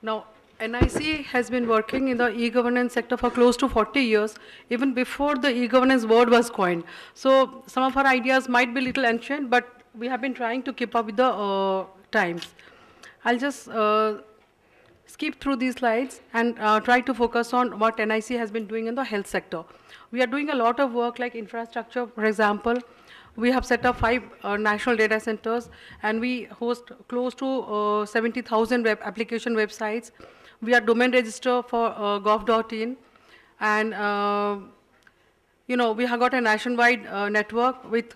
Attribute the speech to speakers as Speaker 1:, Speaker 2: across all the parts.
Speaker 1: Now, NIC has been working in the e-governance sector for close to 40 years, even before the e-governance word was coined. So some of our ideas might be little ancient, but we have been trying to keep up with the times. I'll just skip through these slides and try to focus on what NIC has been doing in the health sector. We are doing a lot of work like infrastructure, for example. We have set up 5 national data centers and we host close to 70,000 web application websites. We are domain register for gov.in and we have got a nationwide network with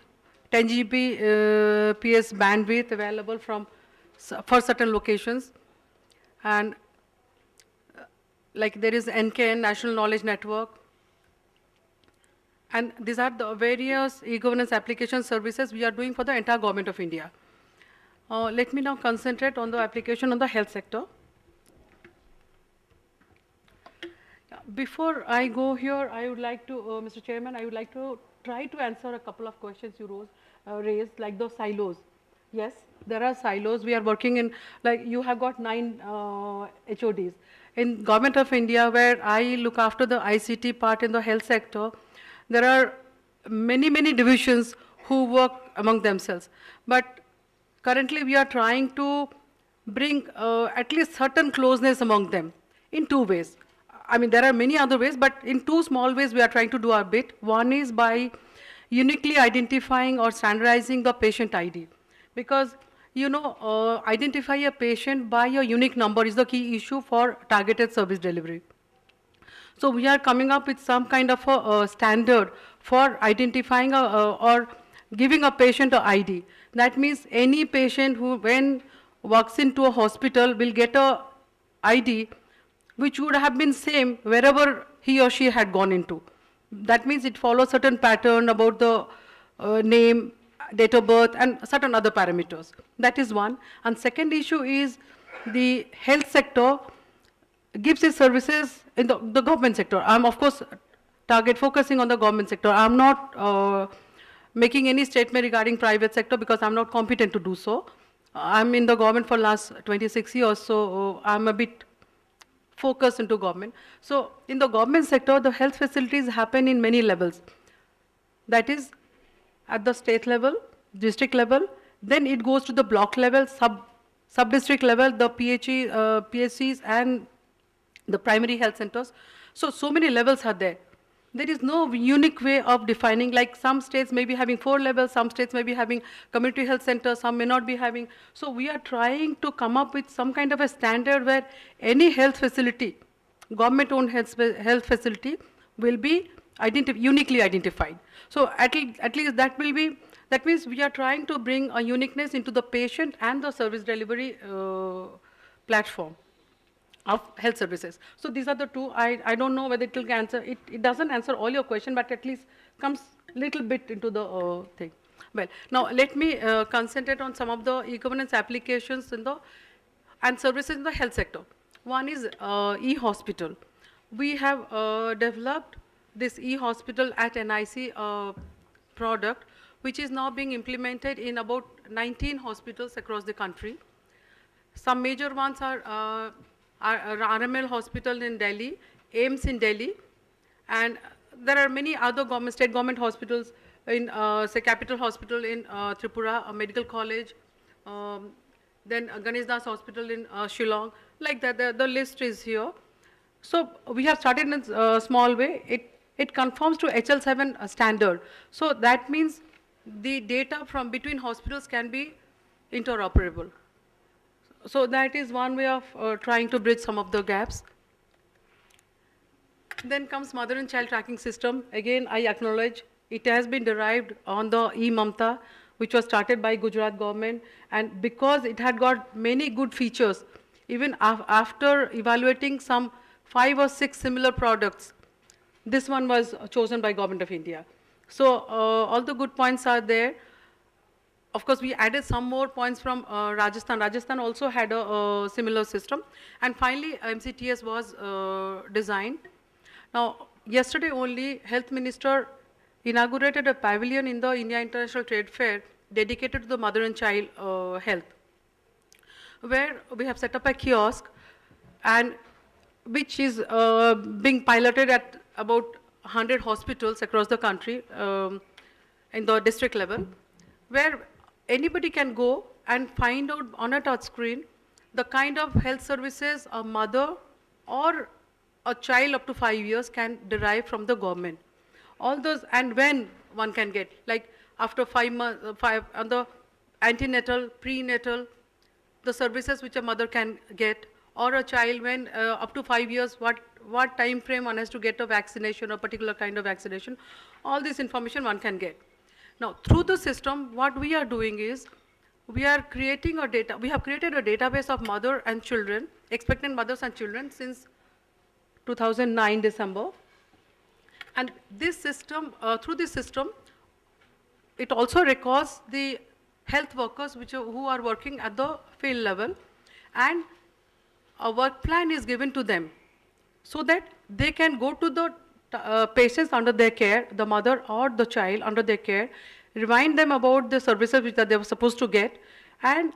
Speaker 1: 10 GB PS bandwidth available for certain locations. And like there is NKN, National Knowledge Network. And these are the various e-governance application services we are doing for the entire government of India. Let me now concentrate on the application on the health sector. Before I go here, I would like to, Mr. Chairman, I would like to try to answer a couple of questions you raised, like those silos. Yes, there are silos. We are working in, like you have got 9 HODs. In Government of India, where I look after the ICT part in the health sector, there are many divisions who work among themselves. But currently we are trying to bring at least certain closeness among them in 2 ways. I mean, there are many other ways, but in 2 small ways we are trying to do our bit. One is by uniquely identifying or standardizing the patient ID. Because, identify a patient by a unique number is the key issue for targeted service delivery. So we are coming up with some kind of a standard for identifying or giving a patient a ID. That means any patient who, when walks into a hospital, will get a ID which would have been same wherever he or she had gone into. That means it follows certain pattern about the name, date of birth, and certain other parameters. That is one. And second issue is the health sector gives its services in the government sector. I'm of course focusing on the government sector. I'm not making any statement regarding private sector because I'm not competent to do so. I'm in the government for last 26 years, so I'm a bit focused into government. So in the government sector, the health facilities happen in many levels. That is at the state level, district level, then it goes to the block level, sub-district level, the PHCs and the primary health centers. So many levels are there. There is no unique way of defining, like some states may be having 4 levels, some states may be having community health centers, some may not be having. So we are trying to come up with some kind of a standard where any health facility, government-owned health facility will be uniquely identified. So at least that will be, that means we are trying to bring a uniqueness into the patient and the service delivery platform of health services. So these are the two. I don't know whether it will answer, it doesn't answer all your question, but at least comes little bit into the thing. Well, now let me concentrate on some of the e-governance applications and services in the health sector. One is e-hospital. We have developed this e-hospital at NIC product, which is now being implemented in about 19 hospitals across the country. Some major ones are RML Hospital in Delhi, AIMS in Delhi, and there are many other state government hospitals in, say, Capital Hospital in Tripura, a medical college, then Ganesh Das Hospital in Shillong, like that, the list is here. So we have started in a small way. It conforms to HL7 standard. So that means the data from between hospitals can be interoperable. So that is one way of trying to bridge some of the gaps. Then comes mother and child tracking system. Again, I acknowledge it has been derived on the eMamta, which was started by Gujarat government. And because it had got many good features, even after evaluating some 5 or 6 similar products, this one was chosen by Government of India. So all the good points are there. Of course, we added some more points from Rajasthan. Rajasthan also had a similar system. And finally, MCTS was designed. Now, yesterday only, Health Minister inaugurated a pavilion in the India International Trade Fair dedicated to the mother and child health, where we have set up a kiosk and which is being piloted at about 100 hospitals across the country in the district level, where anybody can go and find out on a touch screen the kind of health services a mother or a child up to 5 years can derive from the government. All those, and when one can get, like after 5 months, on the antenatal, prenatal, the services which a mother can get, or a child when up to 5 years, what time frame one has to get a vaccination, a particular kind of vaccination, all this information one can get. Now, through the system, what we are doing is, we are creating a data, we have created a database of mother and children, expectant mothers and children since 2009 December. And this system, through this system, it also records the health workers who are working at the field level, and a work plan is given to them so that they can go to the patients under their care, the mother or the child under their care, remind them about the services which they were supposed to get, and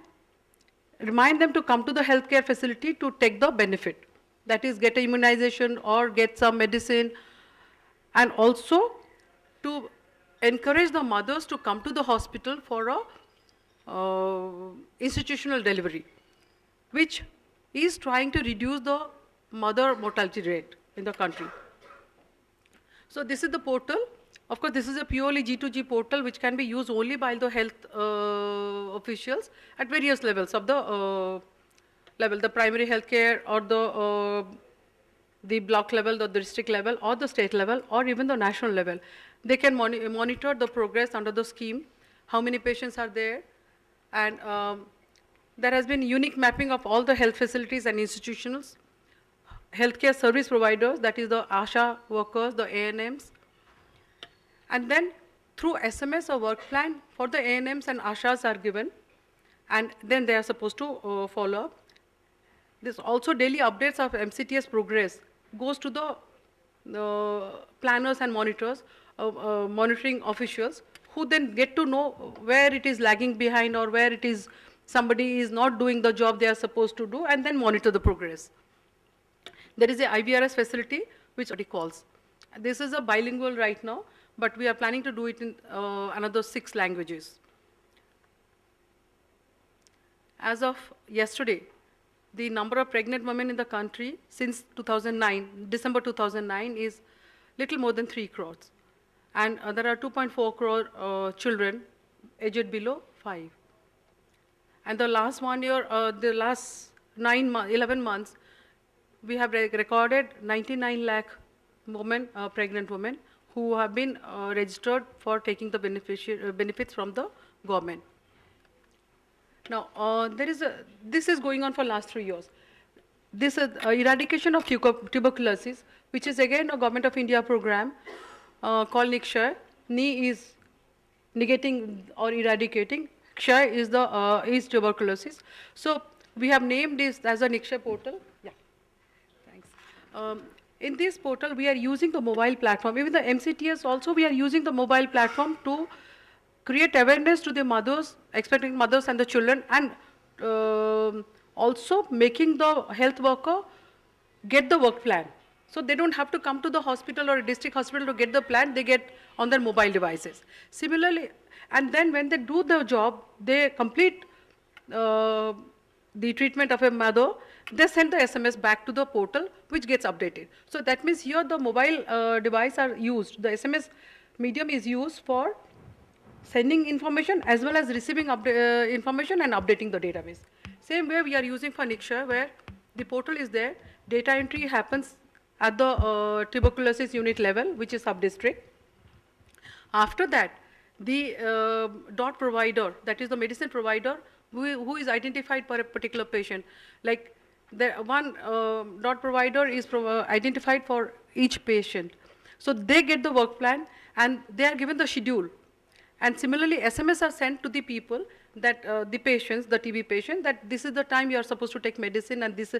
Speaker 1: remind them to come to the healthcare facility to take the benefit. That is, get immunization or get some medicine, and also to encourage the mothers to come to the hospital for a institutional delivery, which is trying to reduce the mother mortality rate in the country. So this is the portal. Of course, this is a purely G2G portal which can be used only by the health officials at various levels of the primary health care, or the block level, the district level, or the state level, or even the national level. They can monitor the progress under the scheme, how many patients are there, and there has been unique mapping of all the health facilities and institutions, healthcare service providers, that is the ASHA workers, the ANMs, and then through SMS a work plan for the ANMs and ASHAs are given, and then they are supposed to follow up. This also daily updates of MCTS progress goes to the planners and monitors, monitoring officials, who then get to know where it is lagging behind, or where it is somebody is not doing the job they are supposed to do, and then monitor the progress. There is a IVRS facility which he calls. This is a bilingual right now, but we are planning to do it in another 6 languages. As of yesterday, the number of pregnant women in the country since 2009, December 2009, is little more than 3 crores. And there are 2.4 crore children aged below 5. And the last 1 year, the last 11 months, we have recorded 99 lakh women, pregnant women, who have been registered for taking the benefits from the government. Now, this is going on for last 3 years. This is eradication of tuberculosis, which is again a Government of India program called NIKSHAY. Ni is negating or eradicating. Kshay is tuberculosis. So we have named this as a NIKSHAY portal. Yeah, thanks. In this portal, we are using the mobile platform. Even the MCTS also, we are using the mobile platform to create awareness to the mothers, expecting mothers and the children, and also making the health worker get the work plan. So they don't have to come to the hospital or a district hospital to get the plan, they get on their mobile devices. Similarly, and then when they do the job, they complete the treatment of a mother, they send the SMS back to the portal, which gets updated. So that means here the mobile device are used, the SMS medium is used for sending information as well as receiving information and updating the database. Same way we are using for NIKSHAY, where the portal is there, data entry happens at the tuberculosis unit level, which is sub-district. After that, the dot provider, that is the medicine provider, who is identified for a particular patient. Like the one dot provider is identified for each patient. So they get the work plan and they are given the schedule. And similarly, SMS are sent to the people, that the patients, the TB patient, that this is the time you are supposed to take medicine, and this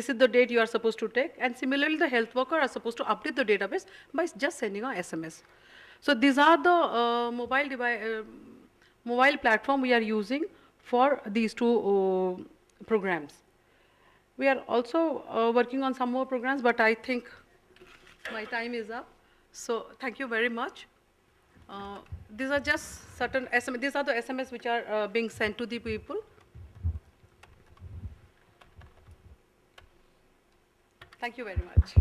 Speaker 1: is the date you are supposed to take. And similarly, the health worker are supposed to update the database by just sending a SMS. So these are the mobile platform we are using for these 2 programs. We are also working on some more programs, but I think my time is up. So thank you very much. These are just certain SMS. These are the SMS which are being sent to the people. Thank you very much.